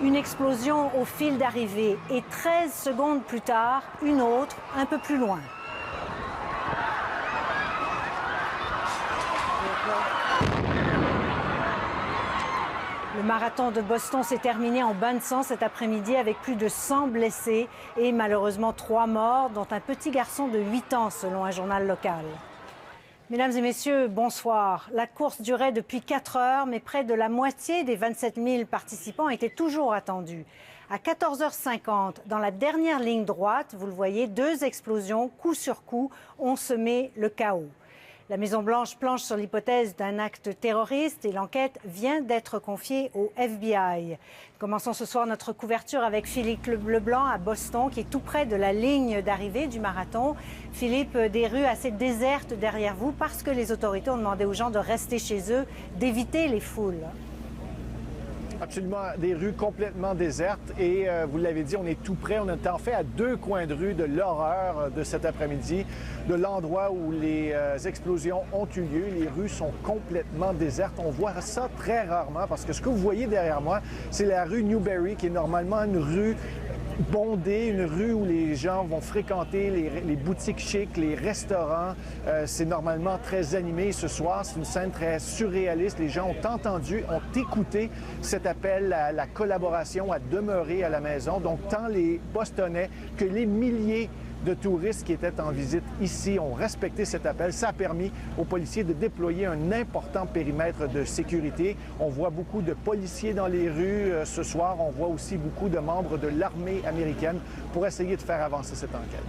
Une explosion au fil d'arrivée et 13 secondes plus tard, une autre un peu plus loin. Le marathon de Boston s'est terminé en bain de sang cet après-midi avec plus de 100 blessés et malheureusement 3 morts, dont un petit garçon de 8 ans selon un journal local. Mesdames et messieurs, bonsoir. La course durait depuis 4 heures, mais près de la moitié des 27 000 participants étaient toujours attendus. À 14h50, dans la dernière ligne droite, vous le voyez, 2 explosions, coup sur coup, ont semé le chaos. La Maison-Blanche planche sur l'hypothèse d'un acte terroriste et l'enquête vient d'être confiée au FBI. Commençons ce soir notre couverture avec Philippe Leblanc à Boston, qui est tout près de la ligne d'arrivée du marathon. Philippe, des rues assez désertes derrière vous parce que les autorités ont demandé aux gens de rester chez eux, d'éviter les foules. Absolument, des rues complètement désertes et vous l'avez dit, on est tout près. On est en fait à 2 coins de rue de l'horreur de cet après-midi, de l'endroit où les explosions ont eu lieu. Les rues sont complètement désertes. On voit ça très rarement parce que ce que vous voyez derrière moi, c'est la rue Newberry, qui est normalement une rue bondée, une rue où les gens vont fréquenter les boutiques chics, les restaurants. C'est normalement très animé ce soir. C'est une scène très surréaliste. Les gens ont entendu, ont écouté cet appel à la collaboration, à demeurer à la maison. Donc, tant les Bostonnais que les milliers de touristes qui étaient en visite ici ont respecté cet appel. Ça a permis aux policiers de déployer un important périmètre de sécurité. On voit beaucoup de policiers dans les rues ce soir. On voit aussi beaucoup de membres de l'armée américaine pour essayer de faire avancer cette enquête.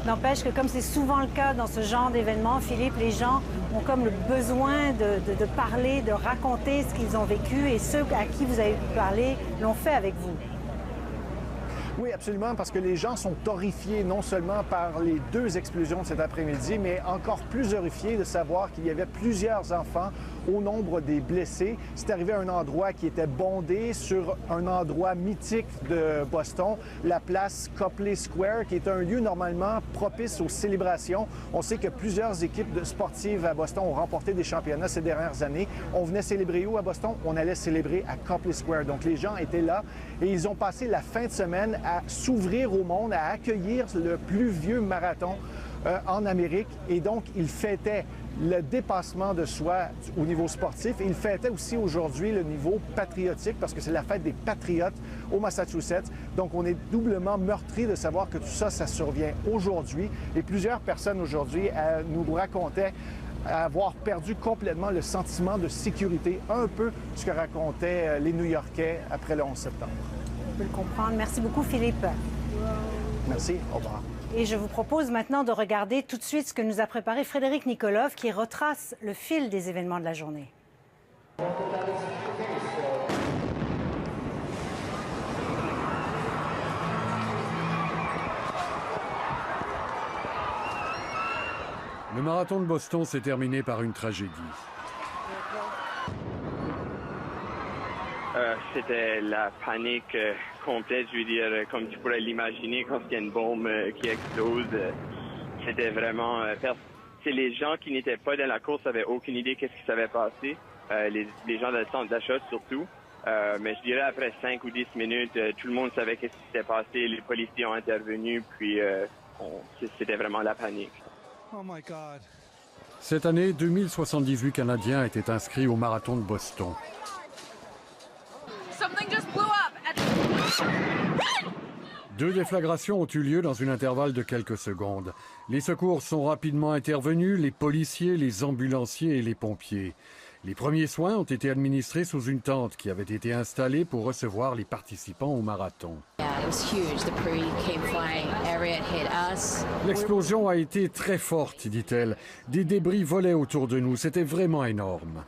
N'empêche que, comme c'est souvent le cas dans ce genre d'événement, Philippe, les gens ont comme le besoin de parler, de raconter ce qu'ils ont vécu, et ceux à qui vous avez parlé l'ont fait avec vous. Oui, absolument, parce que les gens sont horrifiés non seulement par les 2 explosions de cet après-midi, mais encore plus horrifiés de savoir qu'il y avait plusieurs enfants au nombre des blessés. C'est arrivé à un endroit qui était bondé, sur un endroit mythique de Boston, la place Copley Square, qui est un lieu normalement propice aux célébrations. On sait que plusieurs équipes sportives à Boston ont remporté des championnats ces dernières années. On venait célébrer où à Boston? On allait célébrer à Copley Square. Donc les gens étaient là et ils ont passé la fin de semaine à s'ouvrir au monde, à accueillir le plus vieux marathon en Amérique. Et donc, ils fêtaient le dépassement de soi au niveau sportif et ils fêtaient aussi aujourd'hui le niveau patriotique parce que c'est la fête des patriotes au Massachusetts. Donc, on est doublement meurtris de savoir que tout ça, ça survient aujourd'hui. Et plusieurs personnes aujourd'hui nous racontaient avoir perdu complètement le sentiment de sécurité, un peu ce que racontaient les New-Yorkais après le 11 septembre. On peut le comprendre. Merci beaucoup, Philippe. Merci. Au revoir. Et je vous propose maintenant de regarder tout de suite ce que nous a préparé Frédéric Nikolov, qui retrace le fil des événements de la journée. Le marathon de Boston s'est terminé par une tragédie. C'était la panique complète, je veux dire, comme tu pourrais l'imaginer quand il y a une bombe qui explose. C'était vraiment... les gens qui n'étaient pas dans la course n'avaient aucune idée qu'est-ce qui s'avait passé. Les gens dans le centre d'achat surtout. Mais je dirais après 5 ou 10 minutes, tout le monde savait qu'est-ce qui s'était passé. Les policiers ont intervenu, puis c'était vraiment la panique. Oh my God. Cette année, 2078 Canadiens étaient inscrits au marathon de Boston. Deux déflagrations ont eu lieu dans un intervalle de quelques secondes. Les secours sont rapidement intervenus, les policiers, les ambulanciers et les pompiers. Les premiers soins ont été administrés sous une tente qui avait été installée pour recevoir les participants au marathon. L'explosion a été très forte, dit-elle. Des débris volaient autour de nous. C'était vraiment énorme.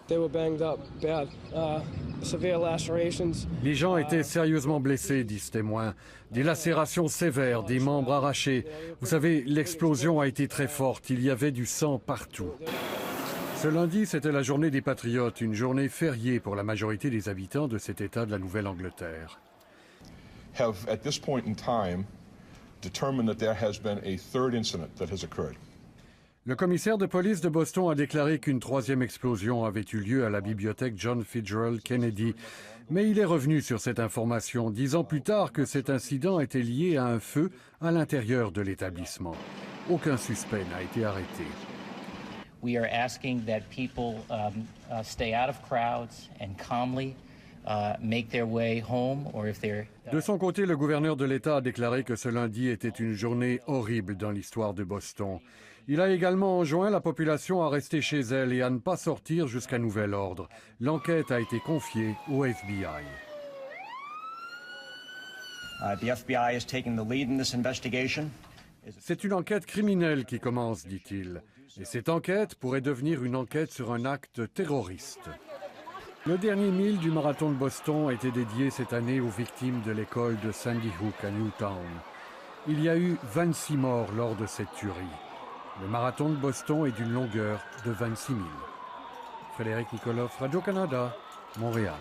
Les gens étaient sérieusement blessés, disent témoins. Des lacérations sévères, des membres arrachés. Vous savez, l'explosion a été très forte. Il y avait du sang partout. Ce lundi, c'était la journée des Patriotes, une journée fériée pour la majorité des habitants de cet État de la Nouvelle-Angleterre. Have at this point in time determined that there has been a third incident that has occurred. Le commissaire de police de Boston a déclaré qu'une troisième explosion avait eu lieu à la bibliothèque John Fitzgerald Kennedy. Mais il est revenu sur cette information, disant plus tard que cet incident était lié à un feu à l'intérieur de l'établissement. Aucun suspect n'a été arrêté. We are asking that people stay out of crowds and calmly make their way home, or if they're... De son côté, le gouverneur de l'État a déclaré que ce lundi était une journée horrible dans l'histoire de Boston. Il a également enjoint la population à rester chez elle et à ne pas sortir jusqu'à nouvel ordre. L'enquête a été confiée au FBI. The FBI is taking the lead in this investigation. C'est une enquête criminelle qui commence, dit-il. Et cette enquête pourrait devenir une enquête sur un acte terroriste. Le dernier mille du marathon de Boston a été dédié cette année aux victimes de l'école de Sandy Hook à Newtown. Il y a eu 26 morts lors de cette tuerie. Le marathon de Boston est d'une longueur de 26 000. Frédéric Nikoloff, Radio-Canada, Montréal.